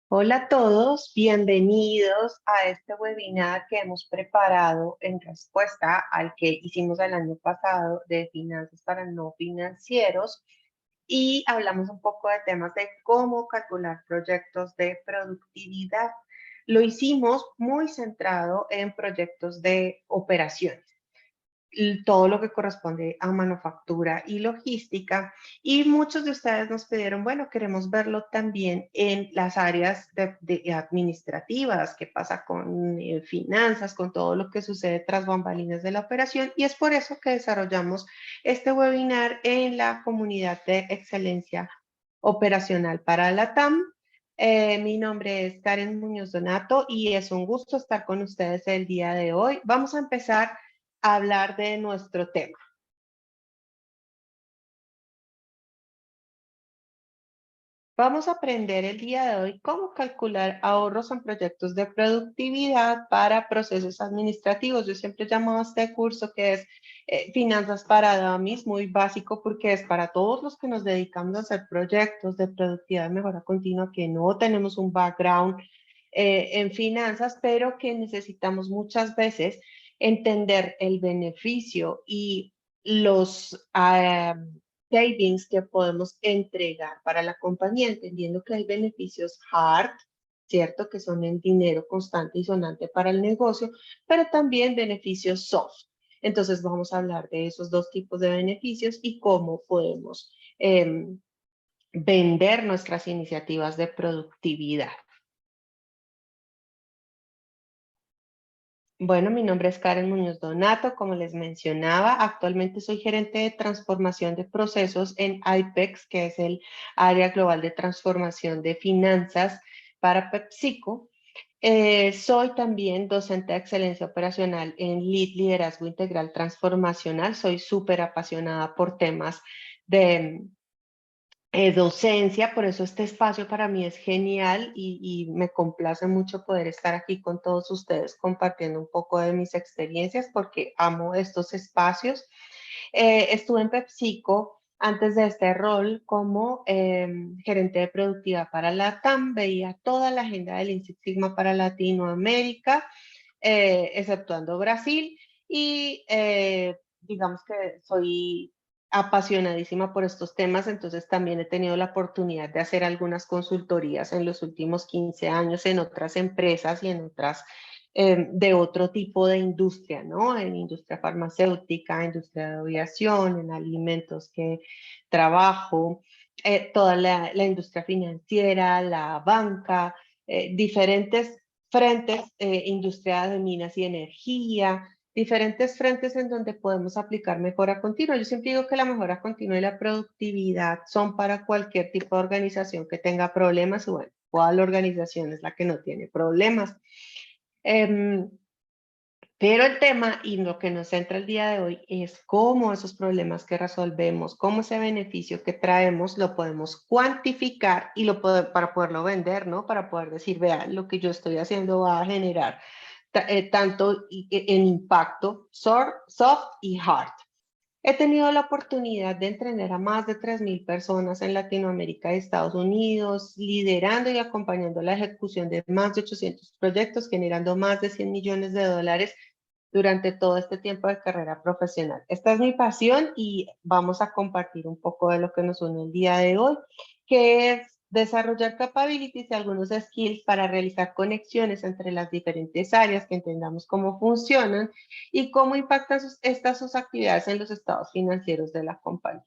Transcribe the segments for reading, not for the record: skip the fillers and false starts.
Hola a todos, bienvenidos a este webinar que hemos preparado en respuesta al que hicimos el año pasado de finanzas para no financieros y hablamos un poco de temas de cómo calcular proyectos de productividad. Lo hicimos muy centrado en proyectos de operaciones todo lo que corresponde a manufactura y logística. Y muchos de ustedes nos pidieron, bueno, queremos verlo también en las áreas de administrativas, qué pasa con finanzas, con todo lo que sucede tras bambalinas de la operación. Y es por eso que desarrollamos este webinar en la comunidad de excelencia operacional para la TAM. Mi nombre es Karen Muñoz Donato y es un gusto estar con ustedes el día de hoy. Vamos a empezar hablar de nuestro tema. Vamos a aprender el día de hoy cómo calcular ahorros en proyectos de productividad para procesos administrativos. Yo siempre llamo a este curso que es Finanzas para Dummies, muy básico porque es para todos los que nos dedicamos a hacer proyectos de productividad y mejora continua, que no tenemos un background en finanzas, pero que necesitamos muchas veces entender el beneficio y los savings que podemos entregar para la compañía, entendiendo que hay beneficios hard, ¿cierto? Que son en dinero constante y sonante para el negocio, pero también beneficios soft. Entonces vamos a hablar de esos dos tipos de beneficios y cómo podemos vender nuestras iniciativas de productividad. Bueno, mi nombre es Karen Muñoz Donato, como les mencionaba, actualmente soy gerente de transformación de procesos en IPEX, que es el área global de transformación de finanzas para PepsiCo. Soy también docente de excelencia operacional en Liderazgo Integral Transformacional. Soy súper apasionada por temas de docencia, por eso este espacio para mí es genial y me complace mucho poder estar aquí con todos ustedes compartiendo un poco de mis experiencias porque amo estos espacios. Estuve en PepsiCo antes de este rol como gerente de productividad para la TAM, veía toda la agenda del Lean Six Sigma para Latinoamérica, exceptuando Brasil, y digamos que soy apasionadísima por estos temas, entonces también he tenido la oportunidad de hacer algunas consultorías en los últimos 15 años en otras empresas y en otras de otro tipo de industria, ¿no? En industria farmacéutica, industria de aviación, en alimentos que trabajo, toda la industria financiera, la banca, diferentes frentes, industria de minas y energía, diferentes frentes en donde podemos aplicar mejora continua. Yo siempre digo que la mejora continua y la productividad son para cualquier tipo de organización que tenga problemas. Y bueno, ¿cuál organización es la que no tiene problemas? Eh, pero el tema y lo que nos centra el día de hoy es cómo esos problemas que resolvemos, cómo ese beneficio que traemos lo podemos cuantificar y para poderlo vender, ¿no? Para poder decir, vea, lo que yo estoy haciendo va a generar tanto en impacto soft y hard. He tenido la oportunidad de entrenar a más de 3.000 personas en Latinoamérica y Estados Unidos, liderando y acompañando la ejecución de más de 800 proyectos, generando más de 100 millones de dólares durante todo este tiempo de carrera profesional. Esta es mi pasión y vamos a compartir un poco de lo que nos une el día de hoy, que es desarrollar capabilities y algunos skills para realizar conexiones entre las diferentes áreas, que entendamos cómo funcionan y cómo impactan sus actividades en los estados financieros de la compañía.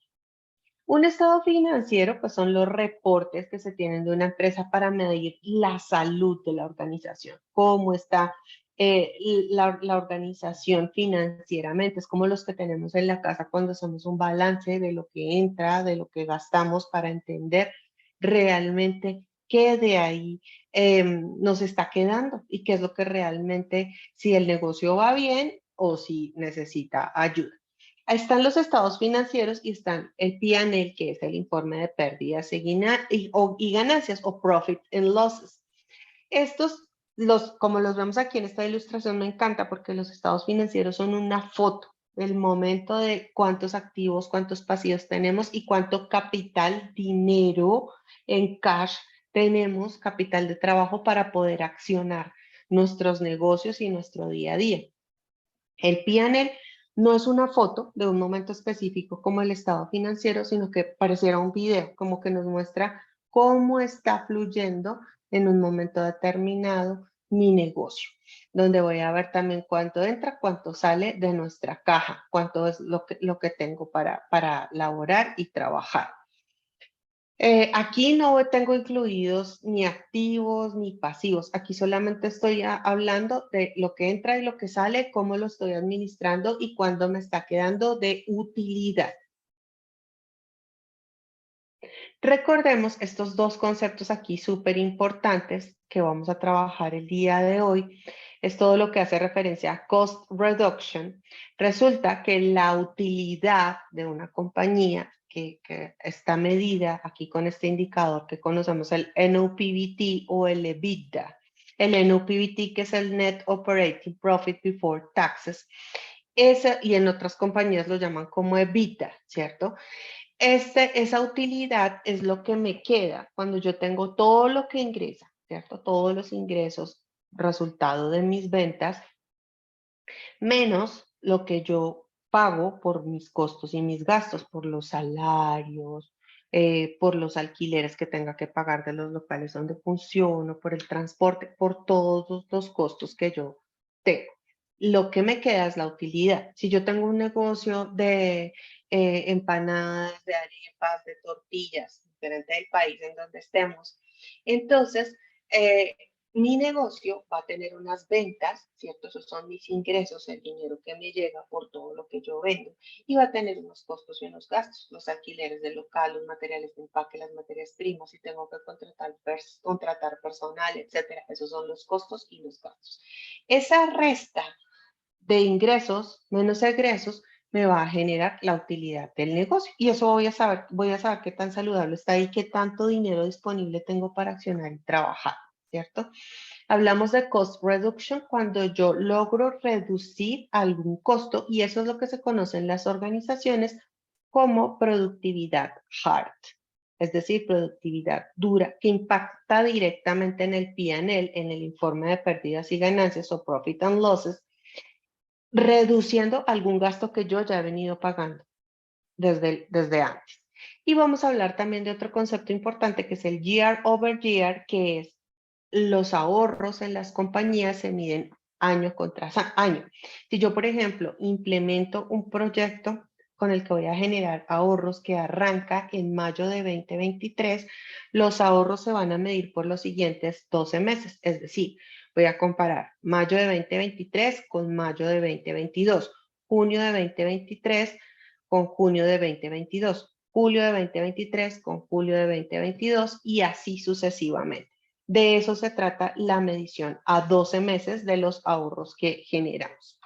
Un estado financiero, pues son los reportes que se tienen de una empresa para medir la salud de la organización, cómo está la organización financieramente. Es como los que tenemos en la casa cuando hacemos un balance de lo que entra, de lo que gastamos para entender realmente qué de ahí nos está quedando y qué es lo que realmente, si el negocio va bien o si necesita ayuda. Ahí están los estados financieros y están el P&L, que es el informe de pérdidas y ganancias o profit and losses. Estos, como los vemos aquí en esta ilustración, me encanta porque los estados financieros son una foto del momento de cuántos activos, cuántos pasivos tenemos y cuánto capital, dinero en cash tenemos capital de trabajo para poder accionar nuestros negocios y nuestro día a día. El P&L no es una foto de un momento específico como el estado financiero, sino que pareciera un video, como que nos muestra cómo está fluyendo en un momento determinado mi negocio, donde voy a ver también cuánto entra, cuánto sale de nuestra caja, cuánto es lo que tengo para laborar y trabajar. Aquí no tengo incluidos ni activos ni pasivos. Aquí solamente estoy hablando de lo que entra y lo que sale, cómo lo estoy administrando y cuándo me está quedando de utilidad. Recordemos estos dos conceptos aquí súper importantes que vamos a trabajar el día de hoy. Es todo lo que hace referencia a cost reduction. Resulta que la utilidad de una compañía que está medida aquí con este indicador que conocemos, el NOPBT o el EBITDA. El NOPBT, que es el Net Operating Profit Before Taxes. Y en otras compañías lo llaman como EBITDA, ¿cierto? Esa utilidad es lo que me queda cuando yo tengo todo lo que ingresa, ¿cierto? Todos los ingresos resultado de mis ventas, menos lo que yo pago por mis costos y mis gastos, por los salarios, por los alquileres que tenga que pagar de los locales donde funciono, por el transporte, por todos los costos que yo tengo. Lo que me queda es la utilidad. Si yo tengo un negocio de empanadas, de arepas, de tortillas, diferente del país en donde estemos, entonces mi negocio va a tener unas ventas, ¿cierto? Esos son mis ingresos, el dinero que me llega por todo lo que yo vendo. Y va a tener unos costos y unos gastos, los alquileres del local, los materiales de empaque, las materias primas, si tengo que contratar personal, etcétera. Esos son los costos y los gastos. Esa resta de ingresos menos egresos me va a generar la utilidad del negocio. Y eso voy a saber qué tan saludable está y qué tanto dinero disponible tengo para accionar y trabajar, ¿cierto? Hablamos de cost reduction cuando yo logro reducir algún costo y eso es lo que se conoce en las organizaciones como productividad hard, es decir, productividad dura que impacta directamente en el P&L, en el informe de pérdidas y ganancias o profit and losses, reduciendo algún gasto que yo ya he venido pagando desde antes. Y vamos a hablar también de otro concepto importante que es el year over year, que es los ahorros en las compañías se miden año contra año. Si yo, por ejemplo, implemento un proyecto con el que voy a generar ahorros que arranca en mayo de 2023, los ahorros se van a medir por los siguientes 12 meses. Es decir, voy a comparar mayo de 2023 con mayo de 2022, junio de 2023 con junio de 2022, julio de 2023 con julio de 2022 y así sucesivamente. De eso se trata la medición a 12 meses de los ahorros que generamos.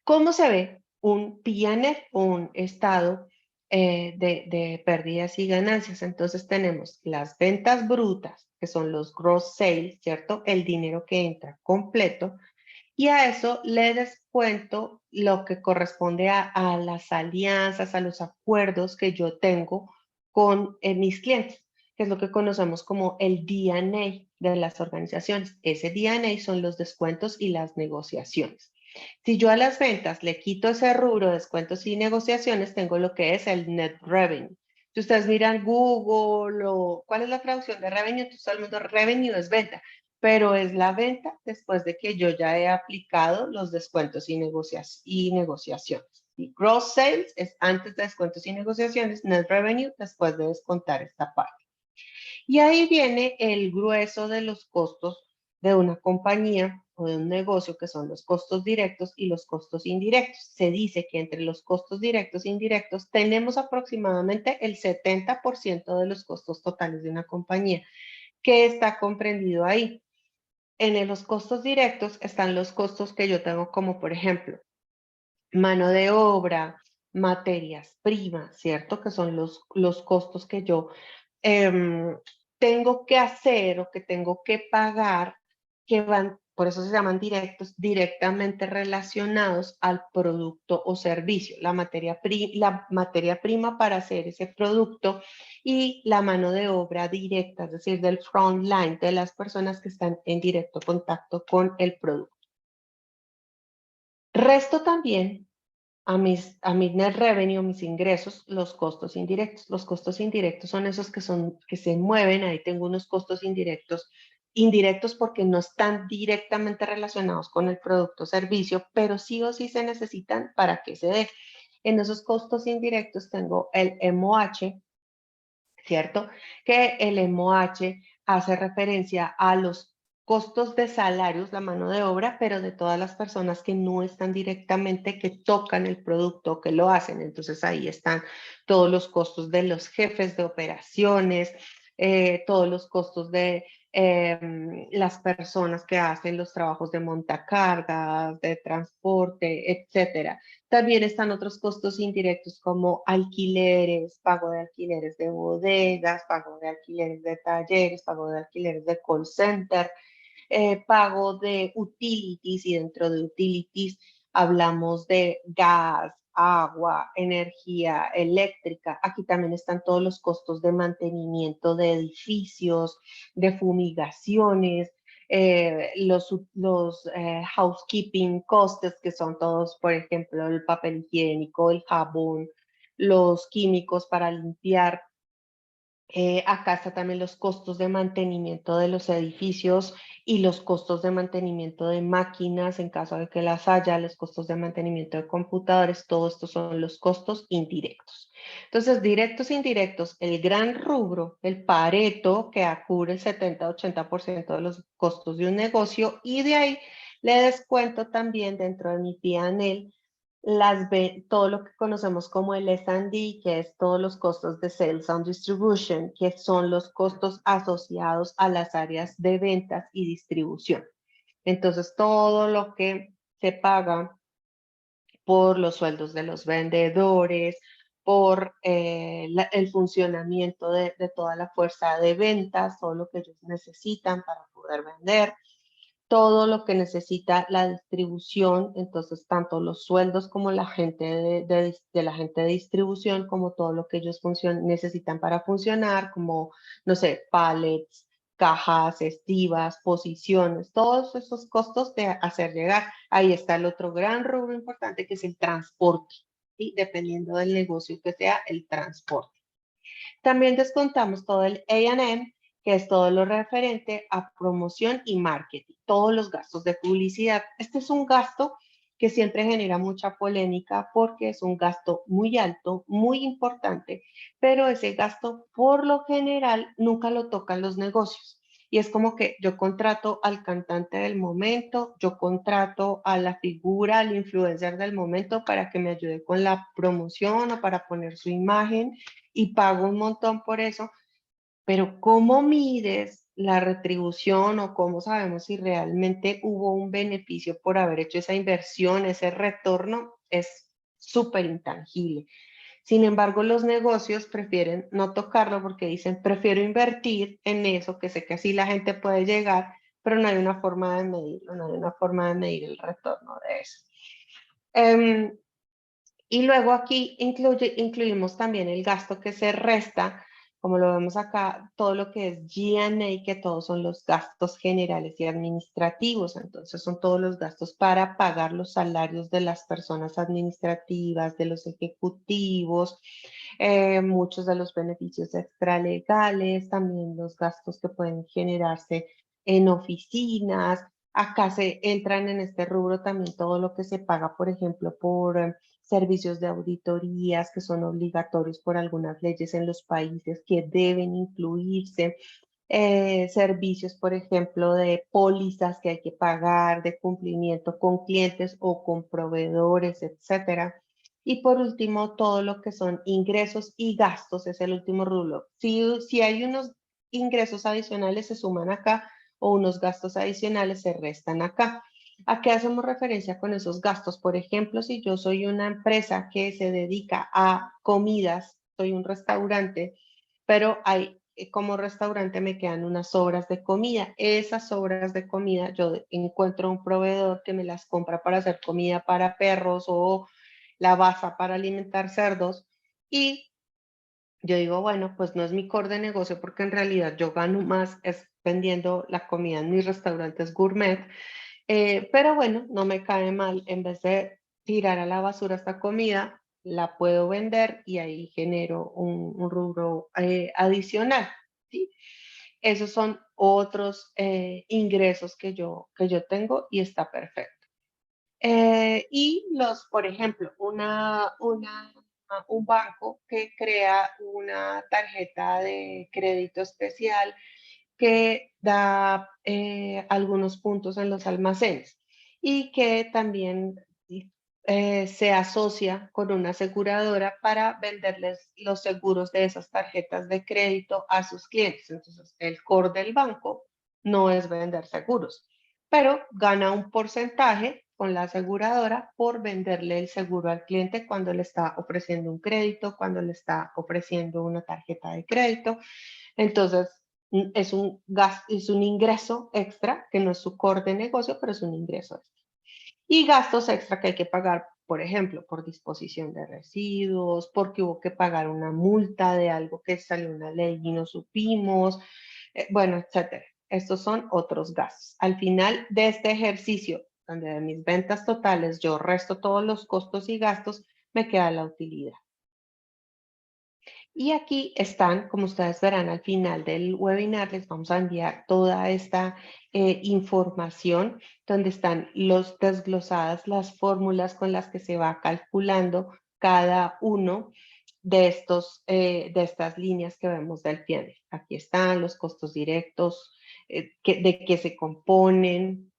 ¿Cómo se ve un P&L, un estado de pérdidas y ganancias? Entonces tenemos las ventas brutas, que son los gross sales, ¿cierto? El dinero que entra completo. Y a eso le descuento lo que corresponde a las alianzas, a los acuerdos que yo tengo con mis clientes, que es lo que conocemos como el DNA de las organizaciones. Ese DNA son los descuentos y las negociaciones. Si yo a las ventas le quito ese rubro de descuentos y negociaciones, tengo lo que es el net revenue. Si ustedes miran Google o cuál es la traducción de revenue, entonces todo el mundo revenue es venta, pero es la venta después de que yo ya he aplicado los descuentos y negociaciones. Y gross sales es antes de descuentos y negociaciones, net revenue después de descontar esta parte. Y ahí viene el grueso de los costos de una compañía o de un negocio, que son los costos directos y los costos indirectos. Se dice que entre los costos directos e indirectos tenemos aproximadamente el 70% de los costos totales de una compañía, que está comprendido ahí. En los costos directos están los costos que yo tengo como, por ejemplo, mano de obra, materias primas, ¿cierto? Que son los costos que yo tengo que hacer o que tengo que pagar, que van por eso se llaman directos, directamente relacionados al producto o servicio, la materia prima para hacer ese producto y la mano de obra directa, es decir, del front line, de las personas que están en directo contacto con el producto. Resto también a mi net revenue, mis ingresos, los costos indirectos. Los costos indirectos son esos que se mueven, ahí tengo unos costos indirectos porque no están directamente relacionados con el producto o servicio, pero sí o sí se necesitan para que se dé. En esos costos indirectos tengo el MOH, ¿cierto? Que el MOH hace referencia a los costos de salarios, la mano de obra, pero de todas las personas que no están directamente, que tocan el producto, que lo hacen. Entonces ahí están todos los costos de los jefes de operaciones, todos los costos de las personas que hacen los trabajos de montacargas, de transporte, etcétera. También están otros costos indirectos como alquileres, pago de alquileres de bodegas, pago de alquileres de talleres, pago de alquileres de call center, pago de utilities, y dentro de utilities hablamos de gas, agua, energía eléctrica. Aquí también están todos los costos de mantenimiento de edificios, de fumigaciones, los housekeeping costes, que son todos, por ejemplo, el papel higiénico, el jabón, los químicos para limpiar. Acá está también los costos de mantenimiento de los edificios y los costos de mantenimiento de máquinas en caso de que las haya, los costos de mantenimiento de computadores, todo esto son los costos indirectos. Entonces, directos e indirectos, el gran rubro, el Pareto, que cubre el 70-80% de los costos de un negocio, y de ahí le descuento también dentro de mi P&L todo lo que conocemos como el S&D, que es todos los costos de Sales and Distribution, que son los costos asociados a las áreas de ventas y distribución. Entonces, todo lo que se paga por los sueldos de los vendedores, por el funcionamiento de toda la fuerza de ventas, todo lo que ellos necesitan para poder vender, todo lo que necesita la distribución, entonces tanto los sueldos como la gente de la gente de distribución, como todo lo que ellos necesitan para funcionar, como, no sé, pallets, cajas, estivas, posiciones, todos esos costos de hacer llegar. Ahí está el otro gran rubro importante, que es el transporte, y dependiendo del negocio que sea, el transporte. También descontamos todo el A&M, que es todo lo referente a promoción y marketing, todos los gastos de publicidad. Este es un gasto que siempre genera mucha polémica porque es un gasto muy alto, muy importante, pero ese gasto por lo general nunca lo tocan los negocios. Y es como que yo contrato al cantante del momento, yo contrato a la figura, al influencer del momento para que me ayude con la promoción o para poner su imagen, y pago un montón por eso, pero ¿cómo mides la retribución o cómo sabemos si realmente hubo un beneficio por haber hecho esa inversión? Ese retorno es súper intangible. Sin embargo, los negocios prefieren no tocarlo porque dicen, prefiero invertir en eso, que sé que así la gente puede llegar, pero no hay una forma de medirlo, no hay una forma de medir el retorno de eso. Y luego aquí incluimos también el gasto que se resta, como lo vemos acá, todo lo que es G&A, que todos son los gastos generales y administrativos. Entonces son todos los gastos para pagar los salarios de las personas administrativas, de los ejecutivos, muchos de los beneficios extralegales, también los gastos que pueden generarse en oficinas. Acá se entran en este rubro también todo lo que se paga, por ejemplo, por servicios de auditorías que son obligatorios por algunas leyes en los países que deben incluirse, servicios, por ejemplo, de pólizas que hay que pagar, de cumplimiento con clientes o con proveedores, etcétera. Y por último, todo lo que son ingresos y gastos es el último rubro. Si hay unos ingresos adicionales, se suman acá, o unos gastos adicionales se restan acá. ¿A qué hacemos referencia con esos gastos? Por ejemplo, si yo soy una empresa que se dedica a comidas, soy un restaurante, pero hay como restaurante me quedan unas sobras de comida. Esas sobras de comida, yo encuentro un proveedor que me las compra para hacer comida para perros o la basa para alimentar cerdos y yo digo, bueno, pues no es mi core de negocio porque en realidad yo gano más es vendiendo la comida en mis restaurantes gourmet, pero bueno, no me cae mal. En vez de tirar a la basura esta comida, la puedo vender y ahí genero un rubro adicional, ¿sí? Esos son otros ingresos que yo tengo y está perfecto. Y por ejemplo, un banco que crea una tarjeta de crédito especial que da algunos puntos en los almacenes y que también se asocia con una aseguradora para venderles los seguros de esas tarjetas de crédito a sus clientes. Entonces, el core del banco no es vender seguros, pero gana un porcentaje con la aseguradora por venderle el seguro al cliente cuando le está ofreciendo un crédito, cuando le está ofreciendo una tarjeta de crédito. Entonces, es un ingreso extra, que no es su core de negocio, pero es un ingreso extra. Y gastos extra que hay que pagar, por ejemplo, por disposición de residuos, porque hubo que pagar una multa de algo que salió una ley y no supimos, bueno, etcétera. Estos son otros gastos. Al final de este ejercicio, donde de mis ventas totales yo resto todos los costos y gastos, me queda la utilidad. Y aquí están, como ustedes verán al final del webinar, les vamos a enviar toda esta información donde están desglosadas las fórmulas con las que se va calculando cada uno de estas líneas que vemos del PNL. Aquí están los costos directos, de qué se componen,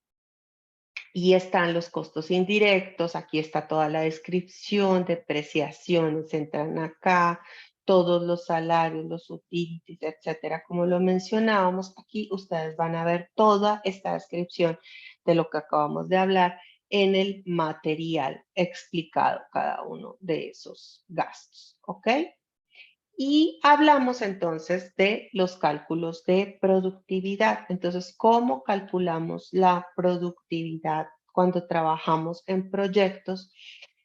y están los costos indirectos, aquí está toda la descripción, depreciaciones, entran acá, todos los salarios, los utilities, etcétera. Como lo mencionábamos, aquí ustedes van a ver toda esta descripción de lo que acabamos de hablar en el material explicado cada uno de esos gastos, ¿ok? Y hablamos entonces de los cálculos de productividad. Entonces, ¿cómo calculamos la productividad cuando trabajamos en proyectos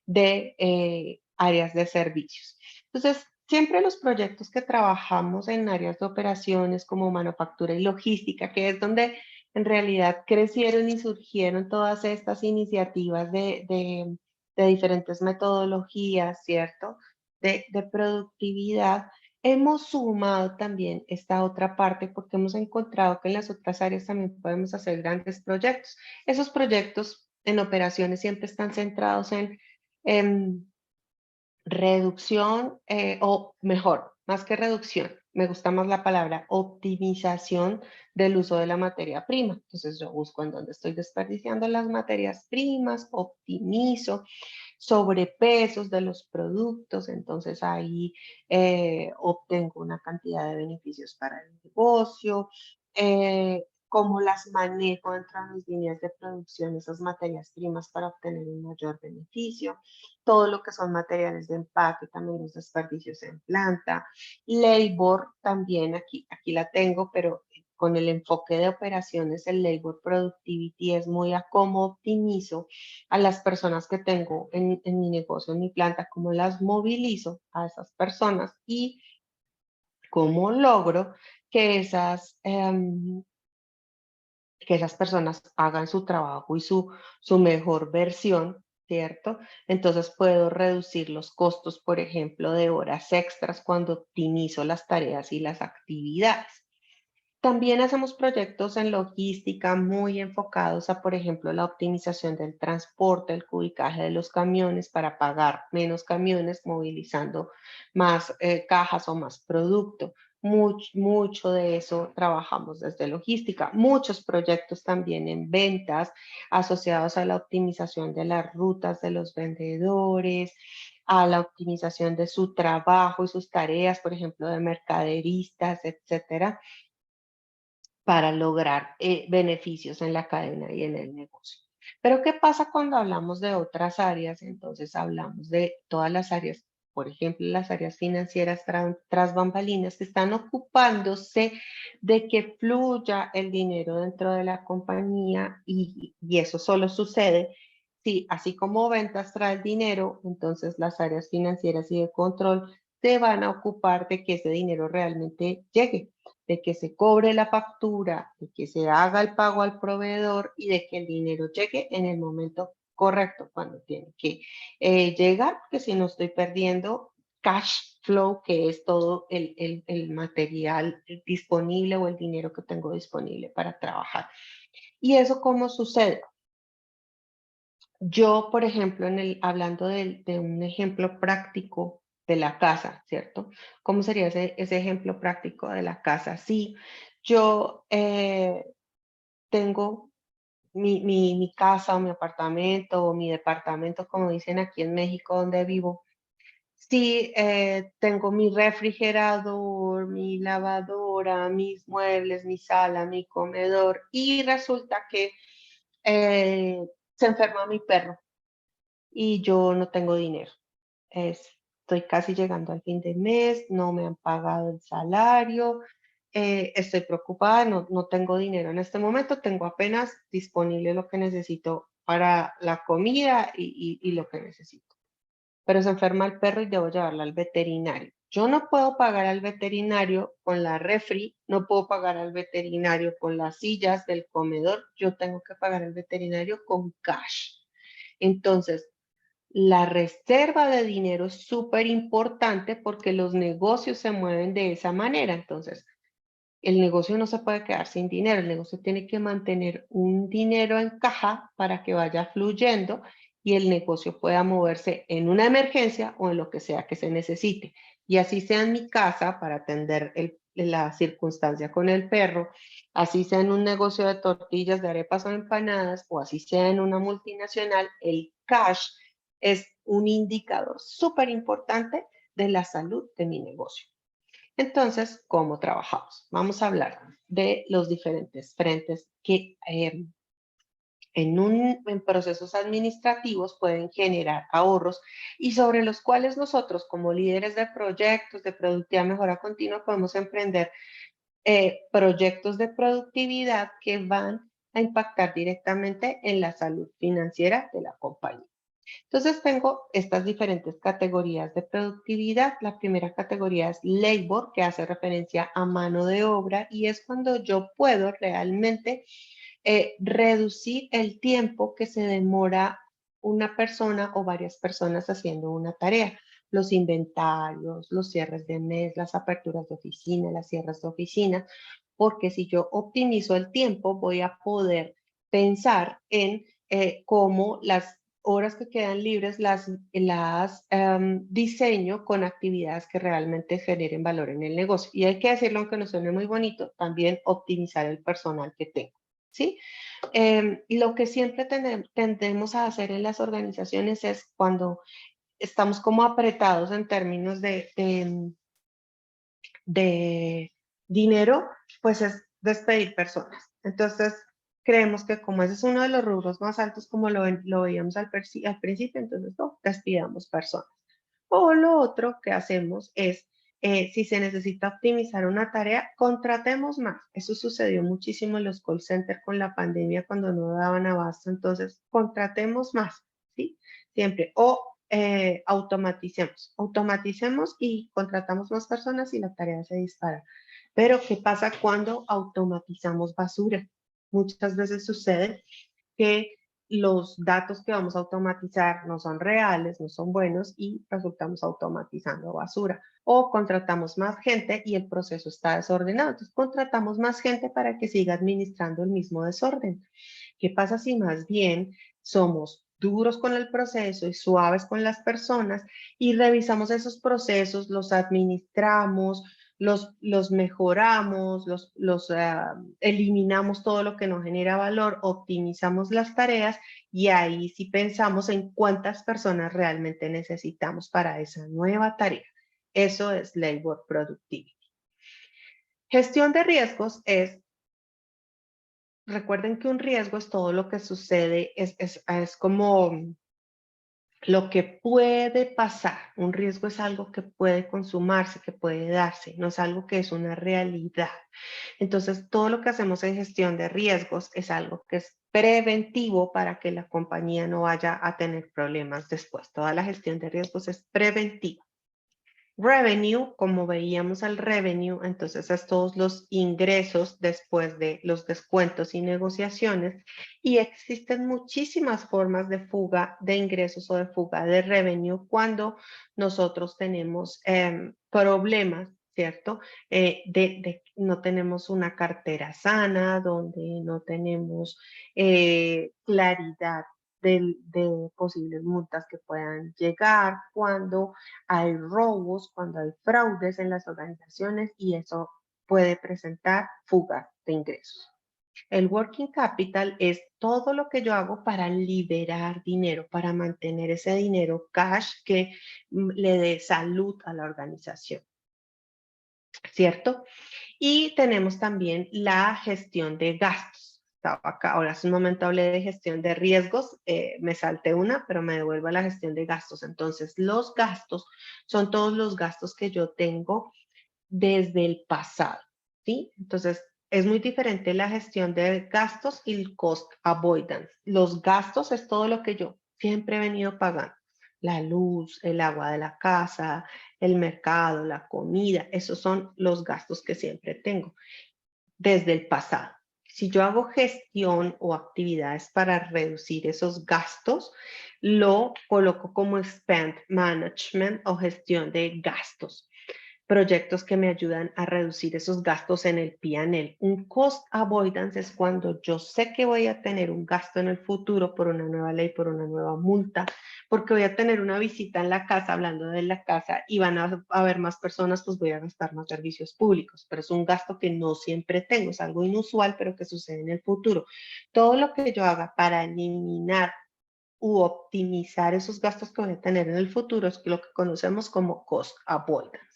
de áreas de servicios? Entonces, siempre los proyectos que trabajamos en áreas de operaciones como manufactura y logística, que es donde en realidad crecieron y surgieron todas estas iniciativas de diferentes metodologías, ¿cierto? De productividad, hemos sumado también esta otra parte porque hemos encontrado que en las otras áreas también podemos hacer grandes proyectos. Esos proyectos en operaciones siempre están centrados en reducción o mejor, más que reducción, me gusta más la palabra optimización del uso de la materia prima. Entonces yo busco en dónde estoy desperdiciando las materias primas, optimizo sobrepesos de los productos, entonces ahí obtengo una cantidad de beneficios para el negocio, cómo las manejo dentro de mis líneas de producción, esas materias primas para obtener un mayor beneficio, todo lo que son materiales de empaque, también los desperdicios en planta, labor también aquí la tengo, pero con el enfoque de operaciones, el labor productivity es muy a cómo optimizo a las personas que tengo en mi negocio, en mi planta, cómo las movilizo a esas personas y cómo logro que esas personas hagan su trabajo y su mejor versión, ¿cierto? Entonces puedo reducir los costos, por ejemplo, de horas extras cuando optimizo las tareas y las actividades. También hacemos proyectos en logística muy enfocados a, por ejemplo, la optimización del transporte, el cubicaje de los camiones para pagar menos camiones, movilizando más cajas o más producto. Mucho de eso trabajamos desde logística. Muchos proyectos también en ventas asociados a la optimización de las rutas de los vendedores, a la optimización de su trabajo y sus tareas, por ejemplo, de mercaderistas, etcétera, para lograr beneficios en la cadena y en el negocio. Pero ¿qué pasa cuando hablamos de otras áreas? Entonces hablamos de todas las áreas por ejemplo, las áreas financieras tras bambalinas, que están ocupándose de que fluya el dinero dentro de la compañía y eso solo sucede si, así como ventas trae el dinero, entonces las áreas financieras y de control se van a ocupar de que ese dinero realmente llegue, de que se cobre la factura, de que se haga el pago al proveedor y de que el dinero llegue en el momento correcto, cuando tiene que llegar, porque si no estoy perdiendo cash flow, que es todo el material disponible o el dinero que tengo disponible para trabajar. ¿Y eso cómo sucede? Yo, por ejemplo, hablando de un ejemplo práctico de la casa, ¿cierto? ¿Cómo sería ese ejemplo práctico de la casa? Sí, yo tengo mi casa o mi apartamento o mi departamento, como dicen aquí en México, donde vivo. Sí, tengo mi refrigerador, mi lavadora, mis muebles, mi sala, mi comedor y resulta que eh, se enferma mi perro y yo no tengo dinero. Estoy casi llegando al fin de mes, no me han pagado el salario, estoy preocupada, no tengo dinero en este momento, tengo apenas disponible lo que necesito para la comida y lo que necesito. Pero se enferma el perro y debo llevarla al veterinario. Yo no puedo pagar al veterinario con la refri, no puedo pagar al veterinario con las sillas del comedor, yo tengo que pagar al veterinario con cash. Entonces, la reserva de dinero es súper importante porque los negocios se mueven de esa manera. Entonces, el negocio no se puede quedar sin dinero, el negocio tiene que mantener un dinero en caja para que vaya fluyendo y el negocio pueda moverse en una emergencia o en lo que sea que se necesite. Y así sea en mi casa para atender la circunstancia con el perro, así sea en un negocio de tortillas, de arepas o empanadas, o así sea en una multinacional, el cash es un indicador súper importante de la salud de mi negocio. Entonces, ¿cómo trabajamos? Vamos a hablar de los diferentes frentes que en procesos administrativos pueden generar ahorros y sobre los cuales nosotros como líderes de proyectos de productividad mejora continua podemos emprender proyectos de productividad que van a impactar directamente en la salud financiera de la compañía. Entonces tengo estas diferentes categorías de productividad. La primera categoría es labor, que hace referencia a mano de obra y es cuando yo puedo realmente reducir el tiempo que se demora una persona o varias personas haciendo una tarea. Los inventarios, los cierres de mes, las aperturas de oficina, las cierres de oficina, porque si yo optimizo el tiempo voy a poder pensar en cómo las horas que quedan libres las diseño con actividades que realmente generen valor en el negocio. Y hay que decirlo, aunque no suene muy bonito, también optimizar el personal que tengo. ¿Sí? Lo que siempre tendemos a hacer en las organizaciones es cuando estamos como apretados en términos de dinero, pues es despedir personas. Entonces, creemos que como ese es uno de los rubros más altos, como lo veíamos al principio, entonces no, despidamos personas. O lo otro que hacemos es, si se necesita optimizar una tarea, contratemos más. Eso sucedió muchísimo en los call centers con la pandemia cuando no daban abasto. Entonces, contratemos más, ¿sí? Siempre. O automaticemos y contratamos más personas y la tarea se dispara. Pero, ¿qué pasa cuando automatizamos basura? Muchas veces sucede que los datos que vamos a automatizar no son reales, no son buenos y resultamos automatizando basura. O contratamos más gente y el proceso está desordenado. Entonces contratamos más gente para que siga administrando el mismo desorden. ¿Qué pasa si más bien somos duros con el proceso y suaves con las personas y revisamos esos procesos, los administramos, los mejoramos, eliminamos todo lo que no genera valor, optimizamos las tareas y ahí sí pensamos en cuántas personas realmente necesitamos para esa nueva tarea. Eso es labor productivity. Gestión de riesgos es, recuerden que un riesgo es todo lo que sucede, es como lo que puede pasar. Un riesgo es algo que puede consumarse, que puede darse, no es algo que es una realidad. Entonces, todo lo que hacemos en gestión de riesgos es algo que es preventivo para que la compañía no vaya a tener problemas después. Toda la gestión de riesgos es preventiva. Revenue, como veíamos el revenue, entonces es todos los ingresos después de los descuentos y negociaciones, y existen muchísimas formas de fuga de ingresos o de fuga de revenue cuando nosotros tenemos problemas, ¿cierto? No tenemos una cartera sana, donde no tenemos claridad de posibles multas que puedan llegar, cuando hay robos, cuando hay fraudes en las organizaciones, y eso puede presentar fuga de ingresos. El working capital es todo lo que yo hago para liberar dinero, para mantener ese dinero cash que le dé salud a la organización, ¿cierto? Y tenemos también la gestión de gastos. Estaba acá, ahora hace un momento hablé de gestión de riesgos, me salté una, pero me devuelvo a la gestión de gastos. Entonces, los gastos son todos los gastos que yo tengo desde el pasado, ¿sí? Entonces, es muy diferente la gestión de gastos y el cost avoidance. Los gastos es todo lo que yo siempre he venido pagando. La luz, el agua de la casa, el mercado, la comida, esos son los gastos que siempre tengo desde el pasado. Si yo hago gestión o actividades para reducir esos gastos, lo coloco como spend management o gestión de gastos. Proyectos que me ayudan a reducir esos gastos en el P&L. Un cost avoidance es cuando yo sé que voy a tener un gasto en el futuro por una nueva ley, por una nueva multa, porque voy a tener una visita en la casa, hablando de la casa, y van a haber más personas, pues voy a gastar más servicios públicos, pero es un gasto que no siempre tengo, es algo inusual, pero que sucede en el futuro. Todo lo que yo haga para eliminar u optimizar esos gastos que voy a tener en el futuro es lo que conocemos como cost avoidance.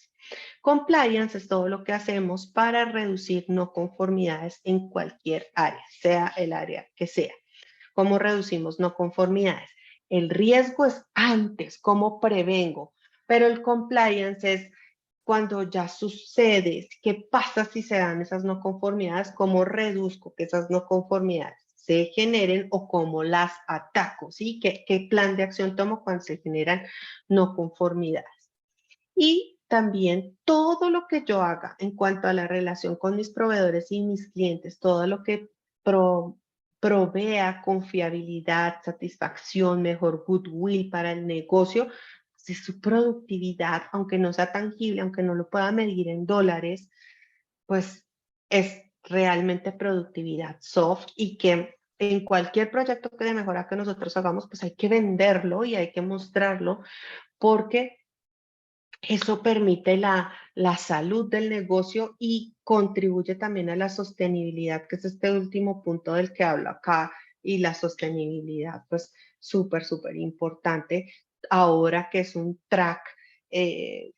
Compliance es todo lo que hacemos para reducir no conformidades en cualquier área, sea el área que sea. ¿Cómo reducimos no conformidades? El riesgo es antes, ¿cómo prevengo? Pero el compliance es cuando ya sucede, ¿qué pasa si se dan esas no conformidades? ¿Cómo reduzco que esas no conformidades se generen o cómo las ataco? ¿Sí? ¿Qué plan de acción tomo cuando se generan no conformidades? Y también todo lo que yo haga en cuanto a la relación con mis proveedores y mis clientes, todo lo que provea confiabilidad, satisfacción, mejor goodwill para el negocio, si su productividad, aunque no sea tangible, aunque no lo pueda medir en dólares, pues es realmente productividad soft, y que en cualquier proyecto de mejora que nosotros hagamos, pues hay que venderlo y hay que mostrarlo, porque eso permite la salud del negocio y contribuye también a la sostenibilidad, que es este último punto del que hablo acá, y la sostenibilidad, pues súper importante ahora que es un track eh,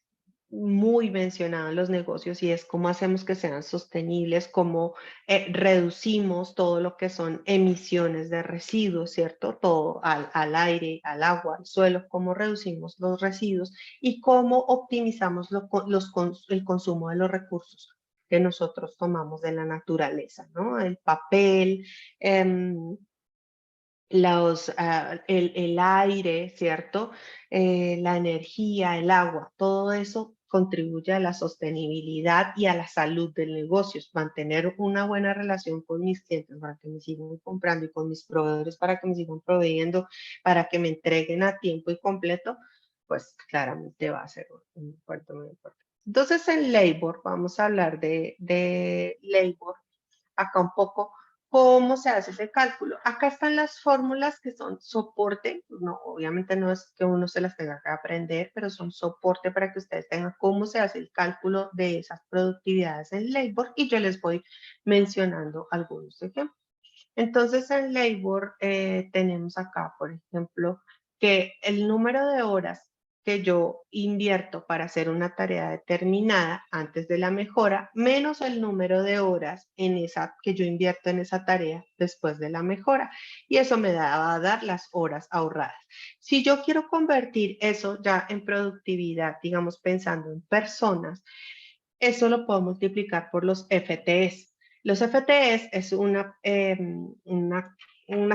muy mencionado en los negocios, y es cómo hacemos que sean sostenibles, cómo reducimos todo lo que son emisiones de residuos, ¿cierto? Todo al aire, al agua, al suelo, cómo reducimos los residuos y cómo optimizamos el consumo de los recursos que nosotros tomamos de la naturaleza, ¿no? El papel, em, el aire, ¿cierto? La energía, el agua, todo eso contribuye a la sostenibilidad y a la salud del negocio. Mantener una buena relación con mis clientes para que me sigan comprando, y con mis proveedores para que me sigan proveyendo, para que me entreguen a tiempo y completo, pues claramente va a ser un puerto muy importante. Entonces, en labor, vamos a hablar de labor acá un poco. ¿Cómo se hace ese cálculo? Acá están las fórmulas que son soporte. No, obviamente no es que uno se las tenga que aprender, pero son soporte para que ustedes tengan cómo se hace el cálculo de esas productividades en labor, y yo les voy mencionando algunos ejemplos. Entonces, en labor tenemos acá, por ejemplo, que el número de horas que yo invierto para hacer una tarea determinada antes de la mejora, menos el número de horas en esa, que yo invierto en esa tarea después de la mejora. Y eso me va a dar las horas ahorradas. Si yo quiero convertir eso ya en productividad, digamos pensando en personas, eso lo puedo multiplicar por los FTEs. Los FTEs es una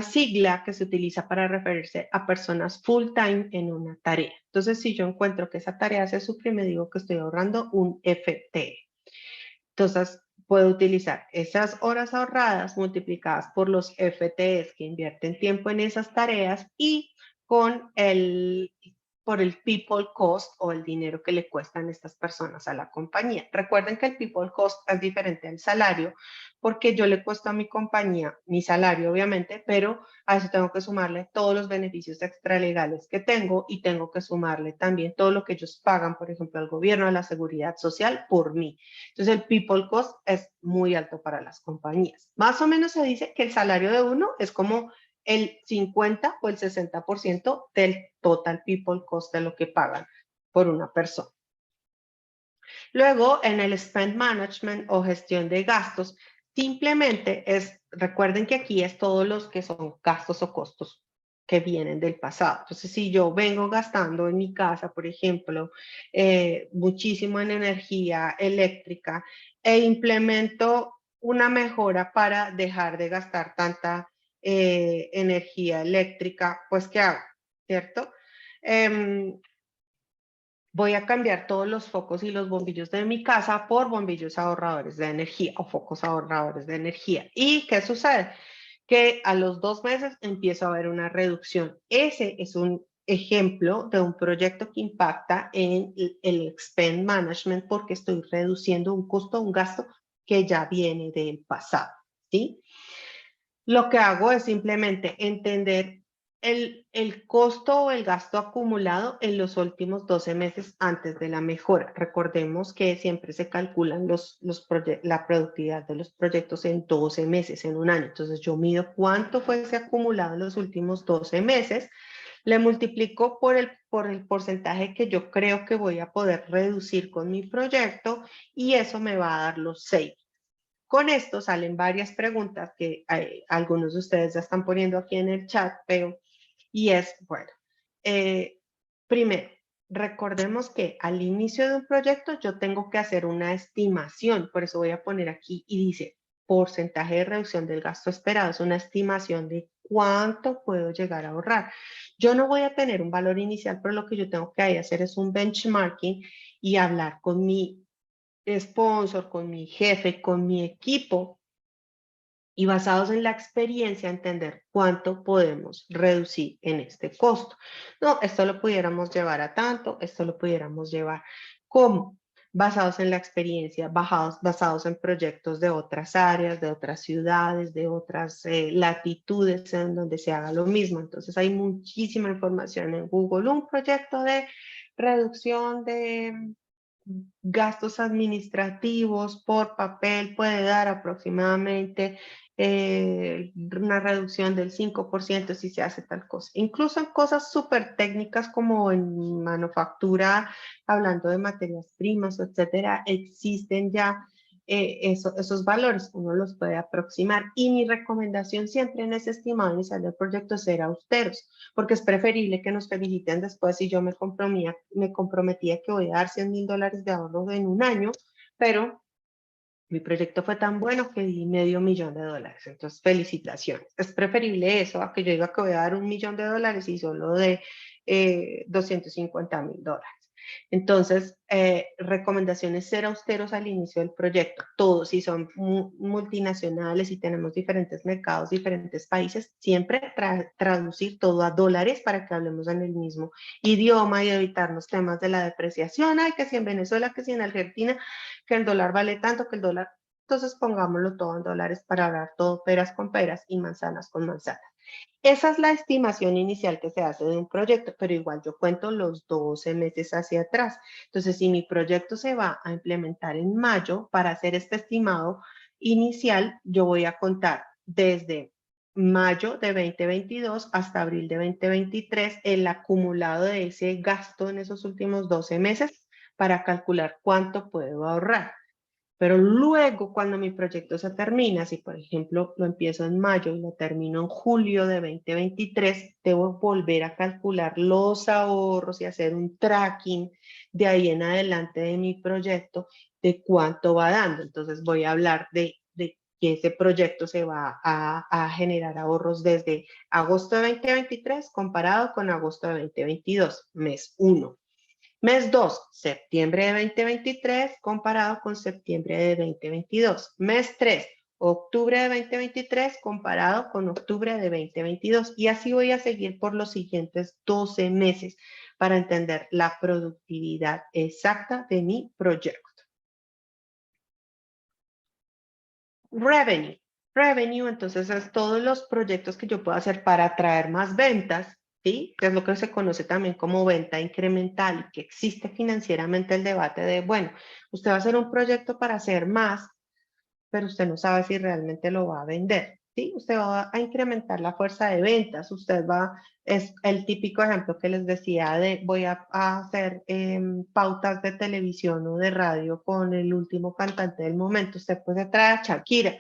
sigla que se utiliza para referirse a personas full time en una tarea. Entonces, si yo encuentro que esa tarea se suprime, digo que estoy ahorrando un FTE. Entonces, puedo utilizar esas horas ahorradas multiplicadas por los FTEs que invierten tiempo en esas tareas y con por el people cost o el dinero que le cuestan estas personas a la compañía. Recuerden que el people cost es diferente al salario porque yo le cuesto a mi compañía mi salario, obviamente, pero a eso tengo que sumarle todos los beneficios extralegales que tengo y tengo que sumarle también todo lo que ellos pagan, por ejemplo, al gobierno, a la seguridad social por mí. Entonces, el people cost es muy alto para las compañías. Más o menos se dice que el salario de uno es como el 50 o el 60% del total people cost de lo que pagan por una persona. Luego, en el spend management o gestión de gastos, simplemente recuerden que aquí es todos los que son gastos o costos que vienen del pasado. Entonces, si yo vengo gastando en mi casa, por ejemplo, muchísimo en energía eléctrica e implemento una mejora para dejar de gastar tanta energía eléctrica, pues, ¿qué hago? ¿Cierto? Voy a cambiar todos los focos y los bombillos de mi casa por bombillos ahorradores de energía o focos ahorradores de energía. ¿Y qué sucede? Que a los 2 meses empiezo a ver una reducción. Ese es un ejemplo de un proyecto que impacta en el expend management porque estoy reduciendo un costo, un gasto que ya viene del pasado, ¿sí? Lo que hago es simplemente entender el costo o el gasto acumulado en los últimos 12 meses antes de la mejora. Recordemos que siempre se calculan la productividad de los proyectos en 12 meses, en un año. Entonces yo mido cuánto fue ese acumulado en los últimos 12 meses, le multiplico por el porcentaje que yo creo que voy a poder reducir con mi proyecto y eso me va a dar los 6. Con esto salen varias preguntas que algunos de ustedes ya están poniendo aquí en el chat, pero, y es, bueno, primero, recordemos que al inicio de un proyecto yo tengo que hacer una estimación, por eso voy a poner aquí y dice porcentaje de reducción del gasto esperado, es una estimación de cuánto puedo llegar a ahorrar. Yo no voy a tener un valor inicial, pero lo que yo tengo que hacer es un benchmarking y hablar con mi sponsor, con mi jefe, con mi equipo y basados en la experiencia entender cuánto podemos reducir en este costo. No, esto lo pudiéramos llevar a tanto, esto lo pudiéramos llevar como basados en la experiencia, basados en proyectos de otras áreas, de otras ciudades, de otras latitudes en donde se haga lo mismo. Entonces hay muchísima información en Google. Un proyecto de reducción de gastos administrativos por papel puede dar aproximadamente una reducción del 5% si se hace tal cosa. Incluso en cosas súper técnicas como en manufactura, hablando de materias primas, etcétera, existen ya esos valores, uno los puede aproximar. Y mi recomendación siempre en ese estimado inicial del proyecto es ser austeros, porque es preferible que nos feliciten después si yo me comprometía que voy a dar $100,000 de ahorro en un año, pero mi proyecto fue tan bueno que di $500,000. Entonces, felicitaciones. Es preferible eso a que yo diga que voy a dar $1,000,000 y solo de $250,000. Entonces, recomendaciones ser austeros al inicio del proyecto. Todos, si son multinacionales y tenemos diferentes mercados, diferentes países, siempre traducir todo a dólares para que hablemos en el mismo idioma y evitarnos temas de la depreciación. Ay, que si en Venezuela, que si en Argentina, que el dólar vale tanto, que el dólar. Entonces, pongámoslo todo en dólares para hablar todo peras con peras y manzanas con manzanas. Esa es la estimación inicial que se hace de un proyecto, pero igual yo cuento los 12 meses hacia atrás. Entonces, si mi proyecto se va a implementar en mayo, para hacer este estimado inicial, yo voy a contar desde mayo de 2022 hasta abril de 2023, el acumulado de ese gasto en esos últimos 12 meses para calcular cuánto puedo ahorrar. Pero luego, cuando mi proyecto se termina, si por ejemplo lo empiezo en mayo y lo termino en julio de 2023, debo volver a calcular los ahorros y hacer un tracking de ahí en adelante de mi proyecto de cuánto va dando. Entonces voy a hablar de que ese proyecto se va a generar ahorros desde agosto de 2023 comparado con agosto de 2022, mes 1. Mes 2, septiembre de 2023 comparado con septiembre de 2022. Mes 3, octubre de 2023 comparado con octubre de 2022. Y así voy a seguir por los siguientes 12 meses para entender la productividad exacta de mi proyecto. Revenue. Revenue, entonces, es todos los proyectos que yo puedo hacer para atraer más ventas, ¿sí? Que es lo que se conoce también como venta incremental y que existe financieramente el debate de, bueno, usted va a hacer un proyecto para hacer más, pero usted no sabe si realmente lo va a vender, ¿sí? Usted va a incrementar la fuerza de ventas, usted va, es el típico ejemplo que les decía de voy a hacer pautas de televisión o de radio con el último cantante del momento, usted puede traer a Shakira,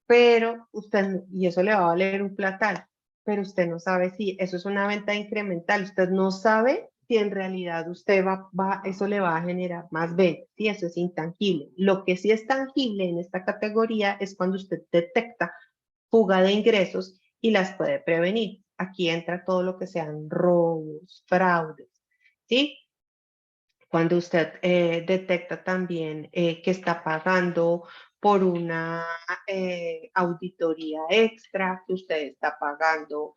pero usted, y eso le va a valer un platal, pero usted no sabe si eso es una venta incremental, usted no sabe si en realidad usted eso le va a generar más ventas, y eso es intangible. Lo que sí es tangible en esta categoría es cuando usted detecta fuga de ingresos y las puede prevenir. Aquí entra todo lo que sean robos, fraudes, ¿sí? Cuando usted detecta también que está pagando por una auditoría extra, que usted está pagando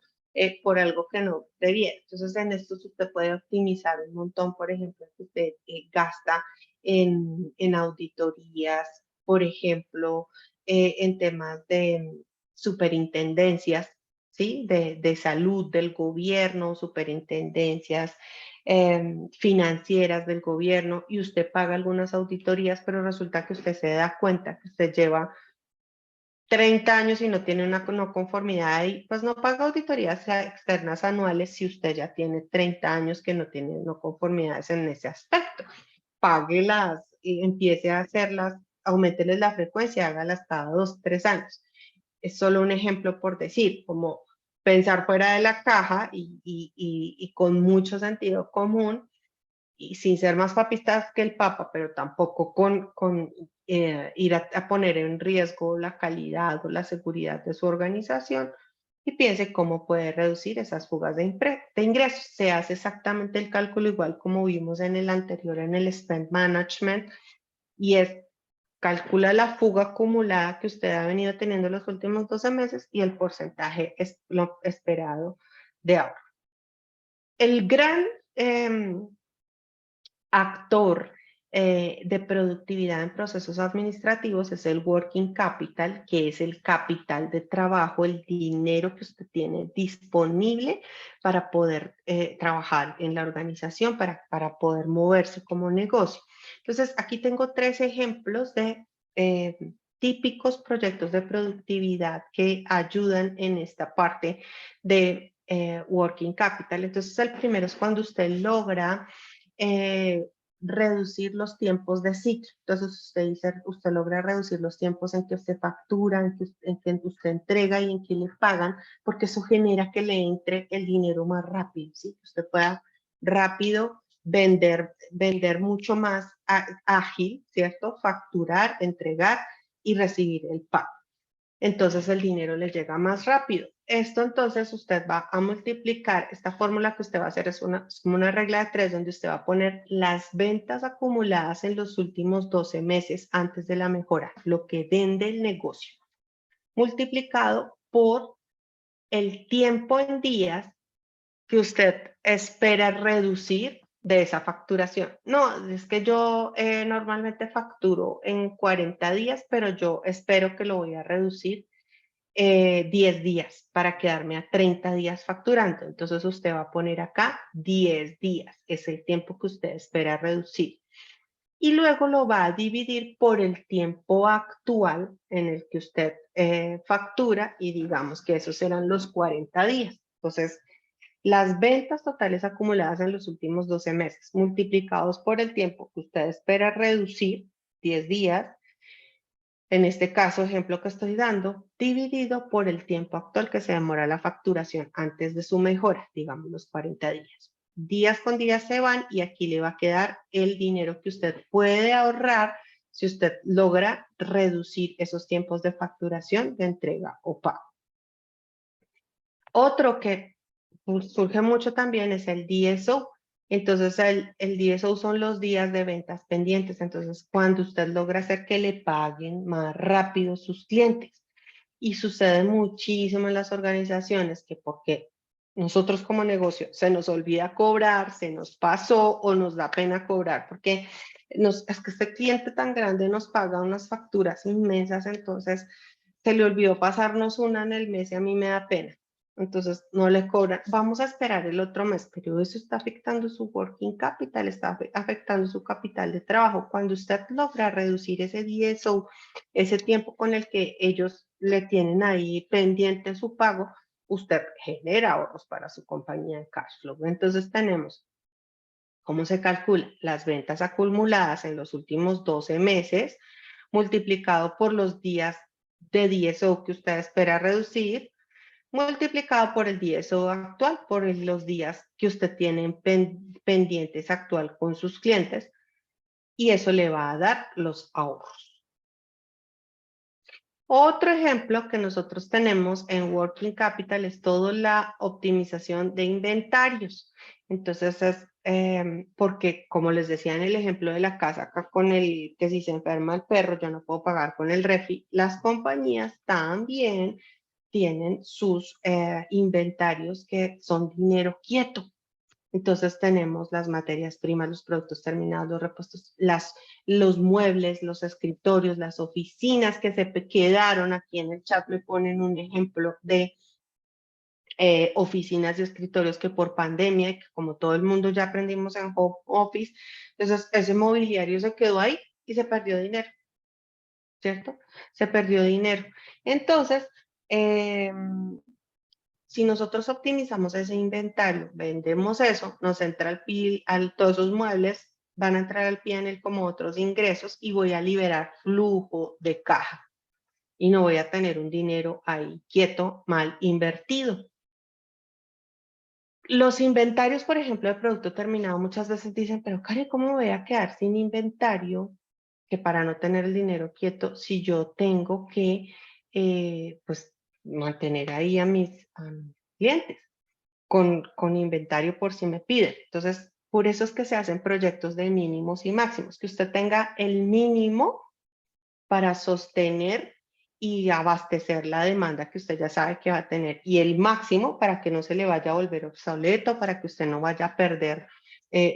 por algo que no debiera. Entonces, en esto usted puede optimizar un montón, por ejemplo, que usted gasta en auditorías, por ejemplo, en temas de superintendencias, ¿sí? De salud del gobierno, superintendencias financieras del gobierno y usted paga algunas auditorías, pero resulta que usted se da cuenta que usted lleva 30 años y no tiene una no conformidad y pues no paga auditorías externas anuales si usted ya tiene 30 años que no tiene no conformidades en ese aspecto. Páguelas y empiece a hacerlas, aumenteles la frecuencia, hágalas cada 2, 3 años. Es solo un ejemplo por decir, como pensar fuera de la caja y con mucho sentido común y sin ser más papistas que el Papa, pero tampoco con ir a poner en riesgo la calidad o la seguridad de su organización y piense cómo puede reducir esas fugas de ingresos. Se hace exactamente el cálculo igual como vimos en el anterior, en el Spend Management, y es calcula la fuga acumulada que usted ha venido teniendo los últimos 12 meses y el porcentaje es lo esperado de ahorro. El gran actor de productividad en procesos administrativos es el working capital, que es el capital de trabajo, el dinero que usted tiene disponible para poder trabajar en la organización, para poder moverse como negocio. Entonces, aquí tengo 3 ejemplos de típicos proyectos de productividad que ayudan en esta parte de working capital. Entonces, el primero es cuando usted logra reducir los tiempos de ciclo. Entonces usted logra reducir los tiempos en que usted factura, en que usted entrega y en que le pagan, porque eso genera que le entre el dinero más rápido, ¿sí? Que usted pueda rápido vender mucho más ágil, ¿cierto? Facturar, entregar y recibir el pago. Entonces el dinero le llega más rápido. Esto entonces usted va a multiplicar, esta fórmula que usted va a hacer es como una regla de 3 donde usted va a poner las ventas acumuladas en los últimos 12 meses antes de la mejora, lo que vende el negocio, multiplicado por el tiempo en días que usted espera reducir de esa facturación. No, es que yo normalmente facturo en 40 días, pero yo espero que lo voy a reducir 10 días para quedarme a 30 días facturando. Entonces usted va a poner acá 10 días, es el tiempo que usted espera reducir. y luego lo va a dividir por el tiempo actual en el que usted factura y digamos que esos serán los 40 días. Entonces, las ventas totales acumuladas en los últimos 12 meses, multiplicados por el tiempo que usted espera reducir, 10 días, en este caso, ejemplo que estoy dando, dividido por el tiempo actual que se demora la facturación antes de su mejora, digamos los 40 días. Días con días se van y aquí le va a quedar el dinero que usted puede ahorrar si usted logra reducir esos tiempos de facturación, de entrega o pago. Otro que surge mucho también es el DSO. Entonces, el DSO son los días de ventas pendientes. Entonces, cuando usted logra hacer que le paguen más rápido sus clientes. Y sucede muchísimo en las organizaciones que porque nosotros como negocio se nos olvida cobrar, se nos pasó o nos da pena cobrar, porque es que este cliente tan grande nos paga unas facturas inmensas, entonces se le olvidó pasarnos una en el mes y a mí me da pena. Entonces no le cobran, vamos a esperar el otro mes, pero eso está afectando su working capital, está afectando su capital de trabajo. Cuando usted logra reducir ese DSO, ese tiempo con el que ellos le tienen ahí pendiente su pago, usted genera ahorros para su compañía en cash flow. Entonces tenemos, ¿cómo se calcula? Las ventas acumuladas en los últimos 12 meses, multiplicado por los días de DSO que usted espera reducir, multiplicado por el DSO actual, por los días que usted tiene pendientes actual con sus clientes, y eso le va a dar los ahorros. Otro ejemplo que nosotros tenemos en Working Capital es toda la optimización de inventarios. Entonces es porque, como les decía en el ejemplo de la casa, acá con el que si se enferma el perro, yo no puedo pagar con el refri. Las compañías también tienen sus inventarios que son dinero quieto. Entonces tenemos las materias primas, los productos terminados, los repuestos, los muebles, los escritorios, las oficinas que se quedaron. Aquí en el chat me ponen un ejemplo de oficinas y escritorios que por pandemia, que como todo el mundo ya aprendimos en home office, entonces ese mobiliario se quedó ahí y se perdió dinero, ¿cierto? Se perdió dinero. Entonces, si nosotros optimizamos ese inventario, vendemos eso, nos entra al PIB, todos esos muebles van a entrar al PNL como otros ingresos y voy a liberar flujo de caja y no voy a tener un dinero ahí quieto, mal invertido. Los inventarios, por ejemplo, de producto terminado, muchas veces dicen, pero Karen, ¿cómo voy a quedar sin inventario? Que para no tener el dinero quieto, si yo tengo que, pues, mantener ahí a mis clientes con inventario por si me piden. Entonces, por eso es que se hacen proyectos de mínimos y máximos, que usted tenga el mínimo para sostener y abastecer la demanda que usted ya sabe que va a tener y el máximo para que no se le vaya a volver obsoleto, para que usted no vaya a perder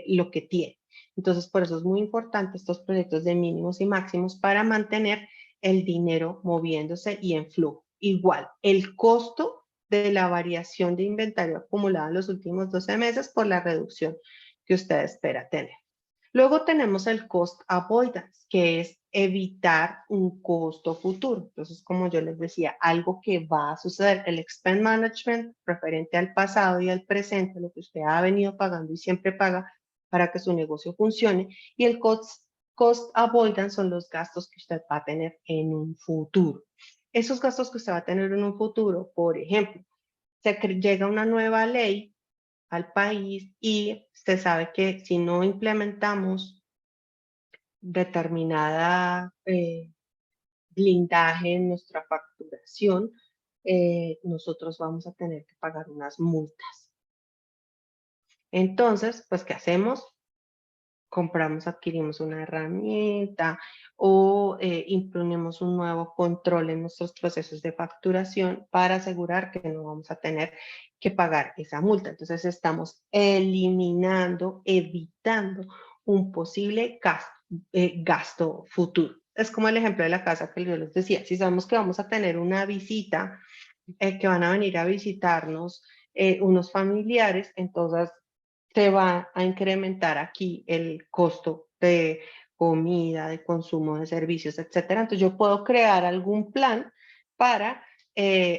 lo que tiene. Entonces, por eso es muy importante estos proyectos de mínimos y máximos para mantener el dinero moviéndose y en flujo. Igual, el costo de la variación de inventario acumulado en los últimos 12 meses por la reducción que usted espera tener. Luego tenemos el cost avoidance, que es evitar un costo futuro. Entonces, como yo les decía, algo que va a suceder, el expense management referente al pasado y al presente, lo que usted ha venido pagando y siempre paga para que su negocio funcione, y el cost avoidance son los gastos que usted va a tener en un futuro. Esos gastos que usted va a tener en un futuro, por ejemplo, llega una nueva ley al país y se sabe que si no implementamos determinada blindaje en nuestra facturación, nosotros vamos a tener que pagar unas multas. Entonces, pues, ¿qué hacemos? Compramos, adquirimos una herramienta o imponemos un nuevo control en nuestros procesos de facturación para asegurar que no vamos a tener que pagar esa multa. Entonces estamos eliminando, evitando un posible gasto futuro. Es como el ejemplo de la casa que yo les decía. Si sabemos que vamos a tener una visita, que van a venir a visitarnos unos familiares, entonces se va a incrementar aquí el costo de comida, de consumo de servicios, etcétera. Entonces yo puedo crear algún plan para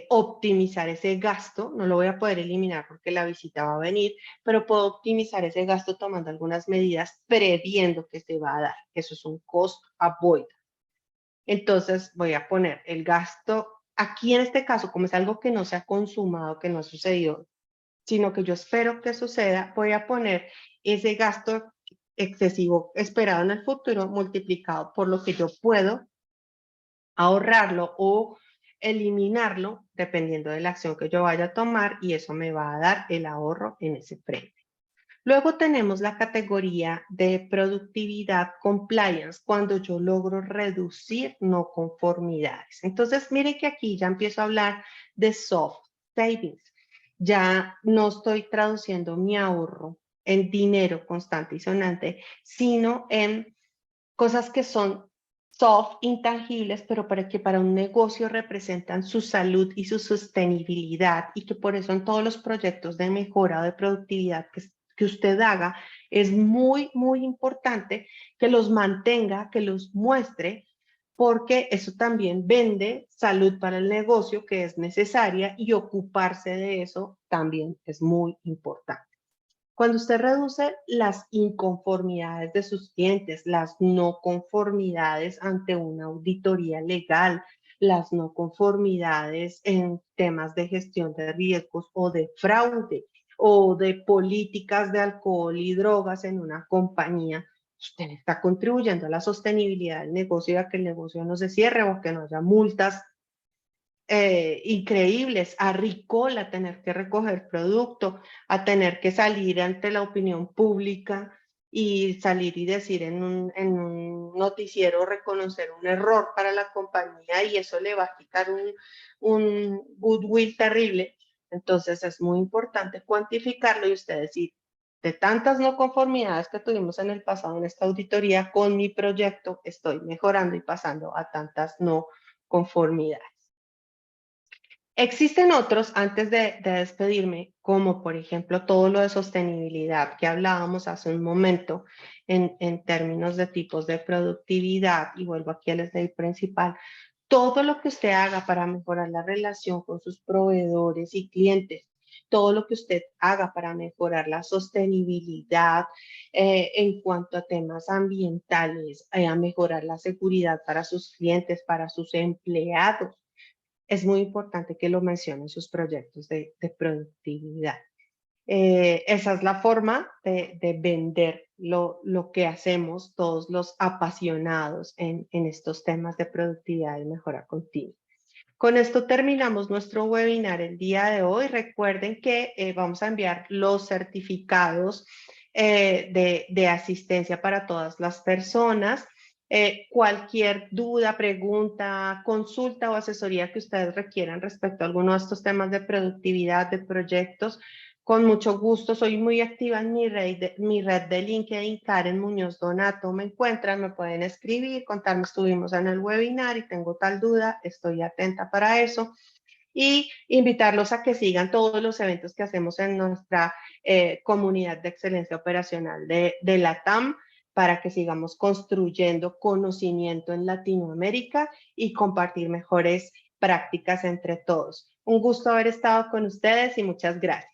optimizar ese gasto. No lo voy a poder eliminar porque la visita va a venir, pero puedo optimizar ese gasto tomando algunas medidas previendo que se va a dar. Eso es un cost avoidance. Entonces voy a poner el gasto, aquí en este caso, como es algo que no se ha consumado, que no ha sucedido, sino que yo espero que suceda, voy a poner ese gasto excesivo esperado en el futuro multiplicado por lo que yo puedo ahorrarlo o eliminarlo dependiendo de la acción que yo vaya a tomar, y eso me va a dar el ahorro en ese frente. Luego tenemos la categoría de productividad compliance, cuando yo logro reducir no conformidades. Entonces, miren que aquí ya empiezo a hablar de soft savings. Ya no estoy traduciendo mi ahorro en dinero constante y sonante, sino en cosas que son soft, intangibles, pero para que para un negocio representan su salud y su sostenibilidad, y que por eso en todos los proyectos de mejora o de productividad que usted haga, es muy, muy importante que los mantenga, que los muestre, porque eso también vende salud para el negocio, que es necesaria, y ocuparse de eso también es muy importante. Cuando usted reduce las inconformidades de sus clientes, las no conformidades ante una auditoría legal, las no conformidades en temas de gestión de riesgos o de fraude o de políticas de alcohol y drogas en una compañía, usted está contribuyendo a la sostenibilidad del negocio y a que el negocio no se cierre o que no haya multas increíbles, a Ricola tener que recoger producto, a tener que salir ante la opinión pública y salir y decir en un noticiero, reconocer un error para la compañía, y eso le va a quitar un goodwill terrible. Entonces es muy importante cuantificarlo y usted decir, de tantas no conformidades que tuvimos en el pasado en esta auditoría, con mi proyecto estoy mejorando y pasando a tantas no conformidades. Existen otros, antes de despedirme, como por ejemplo todo lo de sostenibilidad que hablábamos hace un momento en términos de tipos de productividad, y vuelvo aquí al slide principal. Todo lo que usted haga para mejorar la relación con sus proveedores y clientes, todo lo que usted haga para mejorar la sostenibilidad en cuanto a temas ambientales, a mejorar la seguridad para sus clientes, para sus empleados, es muy importante que lo mencionen en sus proyectos de productividad. Esa es la forma de vender lo que hacemos todos los apasionados en estos temas de productividad y mejora continua. Con esto terminamos nuestro webinar el día de hoy. Recuerden que vamos a enviar los certificados de asistencia para todas las personas. Cualquier duda, pregunta, consulta o asesoría que ustedes requieran respecto a alguno de estos temas de productividad, de proyectos, con mucho gusto. Soy muy activa en mi red de LinkedIn, Karen Muñoz Donato. Me encuentran, me pueden escribir, contarme, estuvimos en el webinar y tengo tal duda, estoy atenta para eso. Y invitarlos a que sigan todos los eventos que hacemos en nuestra comunidad de excelencia operacional de la TAM, para que sigamos construyendo conocimiento en Latinoamérica y compartir mejores prácticas entre todos. Un gusto haber estado con ustedes y muchas gracias.